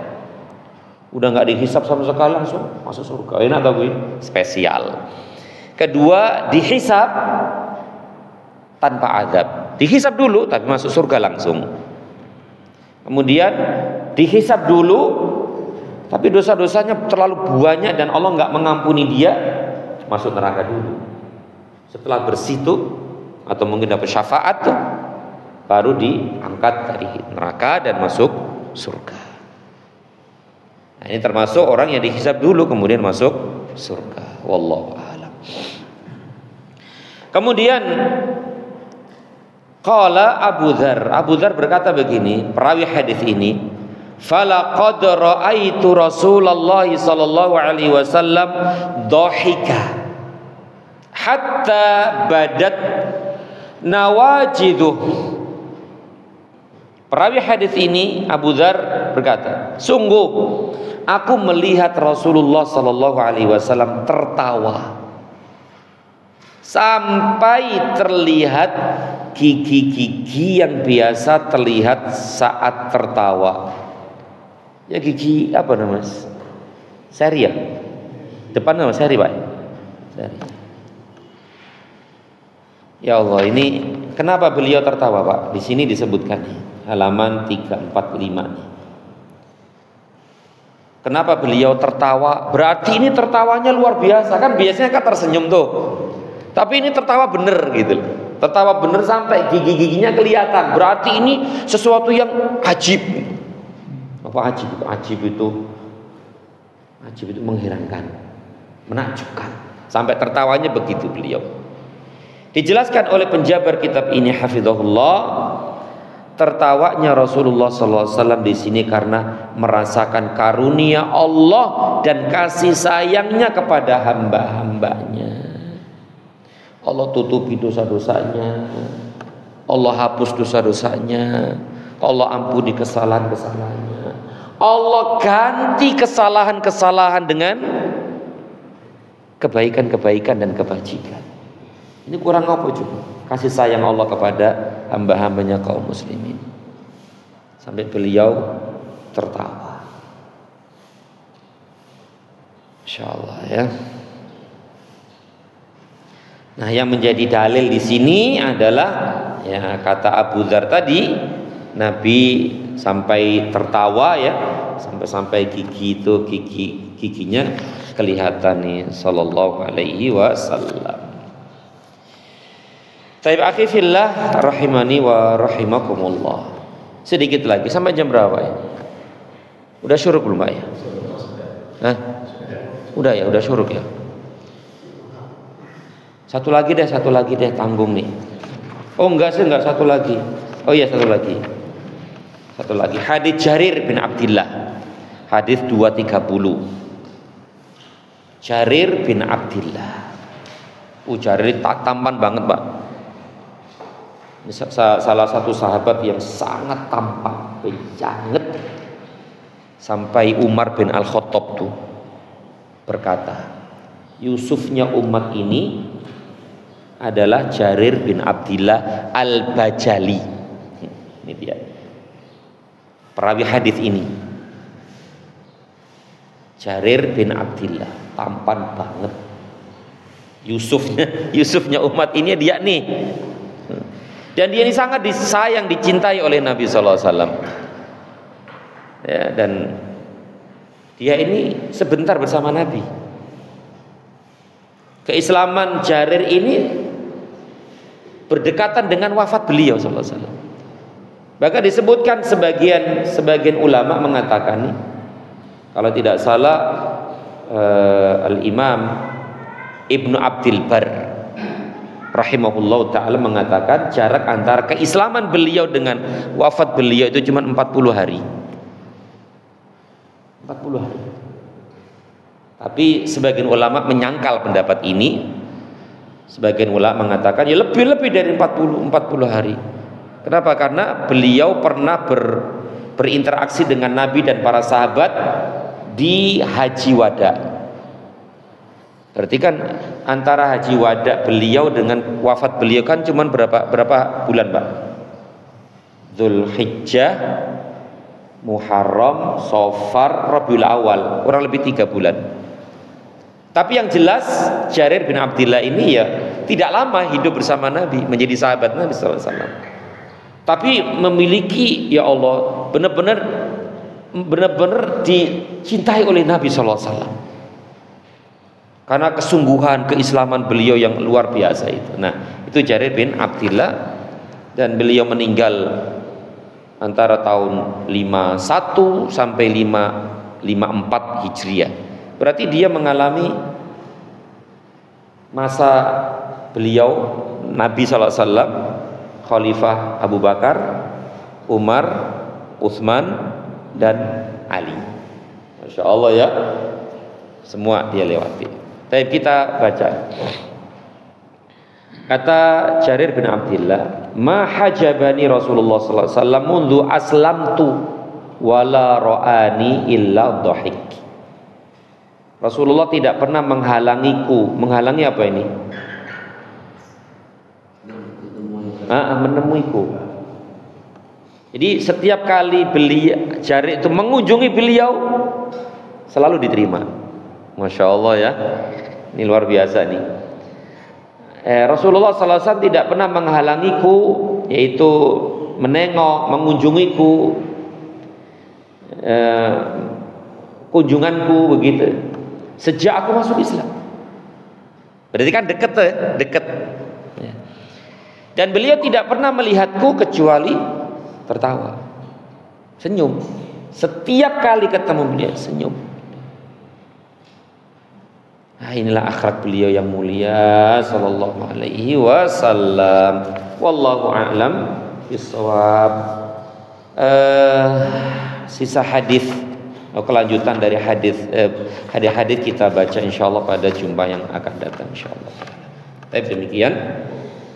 Udah nggak dihisab sama sekali langsung masuk surga. Enak tau gue? Spesial. Kedua dihisab tanpa azab. Dihisab dulu tapi masuk surga langsung. Kemudian dihisab dulu tapi dosa-dosanya terlalu banyak dan Allah nggak mengampuni dia, masuk neraka dulu. Setelah bersih tuh atau mungkin dapat syafaat tuh, baru diangkat dari neraka dan masuk surga. Nah, ini termasuk orang yang dihisab dulu kemudian masuk surga. Wallahu a'lam. Kemudian qala Abu Dzar berkata begini, perawi hadis ini, falaqad ra'aitu Rasulullah sallallahu alaihi wasallam dhahika hatta badat nawajiduh. Perawi hadis ini Abu Dzar berkata, sungguh aku melihat Rasulullah sallallahu alaihi wasallam tertawa sampai terlihat gigi-gigi yang biasa terlihat saat tertawa. Ya gigi apa namanya? Seri ya? Depan nama seri Pak? Seri. Ya Allah, ini kenapa beliau tertawa Pak? Di sini disebutkan nih, halaman 345 nih. Kenapa beliau tertawa? Berarti ini tertawanya luar biasa. Kan biasanya kan tersenyum tuh, tapi ini tertawa bener gitu. Tertawa bener sampai gigi-giginya kelihatan. Berarti ini sesuatu yang ajib. Apa ajib itu? Ajib itu mengherankan, menakjubkan. Sampai tertawanya begitu beliau. Dijelaskan oleh penjabar kitab ini hafizahullah, tertawanya Rasulullah SAW di sini karena merasakan karunia Allah dan kasih sayangnya kepada hamba-hambanya. Allah tutupi dosa-dosanya, Allah hapus dosa-dosanya, Allah ampuni kesalahan-kesalahannya, Allah ganti kesalahan-kesalahan dengan kebaikan-kebaikan dan kebajikan. Ini kurang apa juga kasih sayang Allah kepada hamba-hambanya kaum muslimin. Sampai beliau tertawa. Insyaallah ya. Nah, yang menjadi dalil di sini adalah ya kata Abu Dzar tadi, Nabi sampai tertawa ya, sampai giginya kelihatan nih sallallahu alaihi wasallam. Taib akhi fillah rahimani wa rahimakumullah. Sedikit lagi sampai jam berapa ya? Udah syuruk belum Pak ya? Hah? Udah ya, udah syuruk ya. Satu lagi deh tanggung nih. Oh enggak satu lagi. Oh iya satu lagi. Hadits Jarir bin Abdillah. Hadits 230. Jarir bin Abdillah. Jarir tampan banget Pak. Salah satu sahabat yang sangat tampan banget. Sampai Umar bin Al-Khattab tuh berkata, Yusufnya umat ini adalah Jarir bin Abdillah Al-Bajali. Ini dia perawi hadis ini. Jarir bin Abdillah tampan banget. Yusufnya umat ini dia nih. Dan dia ini sangat disayang, dicintai oleh Nabi sallallahu alaihi wasallam. Ya, dan dia ini sebentar bersama Nabi. Keislaman Jarir ini berdekatan dengan wafat beliau sallallahu alaihi wasallam. Bahkan disebutkan sebagian ulama mengatakan nih, kalau tidak salah Al-Imam Ibnu Abdil Bar rahimahullah ta'ala mengatakan jarak antara keislaman beliau dengan wafat beliau itu cuma 40 hari. 40 hari. Tapi sebagian ulama menyangkal pendapat ini. Sebagian ulama mengatakan ya lebih dari 40 hari. Kenapa? Karena beliau pernah berinteraksi dengan Nabi dan para sahabat di Haji Wada. Berarti kan antara Haji Wada beliau dengan wafat beliau kan cuma berapa bulan Pak? Dzulhijjah, Muharram, Safar, Rabiul Awal, kurang lebih 3 bulan. Tapi yang jelas Jarir bin Abdillah ini ya tidak lama hidup bersama Nabi, menjadi sahabat Nabi sallallahu alaihi wasallam. Tapi memiliki ya Allah benar-benar dicintai oleh Nabi sallallahu alaihi wasallam. Karena kesungguhan keislaman beliau yang luar biasa itu. Nah, itu Jarir bin Abdillah dan beliau meninggal antara tahun 51 sampai 54 Hijriah. Berarti dia mengalami masa beliau Nabi sallallahu alaihi wasallam, Khalifah Abu Bakar, Umar, Utsman dan Ali. Masya Allah ya, semua dia lewati. Tapi kita baca. Kata Jarir bin Abdillah, ma hajabani Rasulullah sallallahu alaihi wasallam mundu aslamtu wala ra'ani illa dhahik. Rasulullah tidak pernah menghalangiku. Menghalangi apa ini? Menemuiku. Jadi setiap kali beliau Jarir itu mengunjungi beliau selalu diterima. Masya Allah ya, ini luar biasa nih. Rasulullah SAW tidak pernah menghalangiku, yaitu menengok, mengunjungiku, kunjunganku begitu. Sejak aku masuk Islam. Berarti kan dekat. Dan beliau tidak pernah melihatku kecuali tertawa, senyum. Setiap kali ketemu beliau senyum. Nah, inilah akhlak beliau yang mulia sallallahu alaihi wasallam. Wallahu a'lam bishawab. Sisa hadis kelanjutan dari hadis kita baca insyaallah pada jumpa yang akan datang insyaallah. Baik, demikian.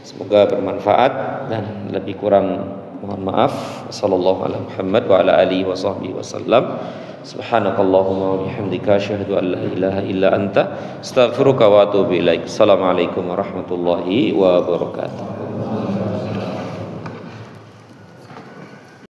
Semoga bermanfaat dan lebih kurang mohon maaf. Sallallahu alaihi Muhammad wa ala alihi wa sahbihi wasallam. Subhanakallahumma wa bihamdika asyhadu an la ilaha illa anta astaghfiruka wa atubu ilaik. Assalamualaikum warahmatullahi wabarakatuh.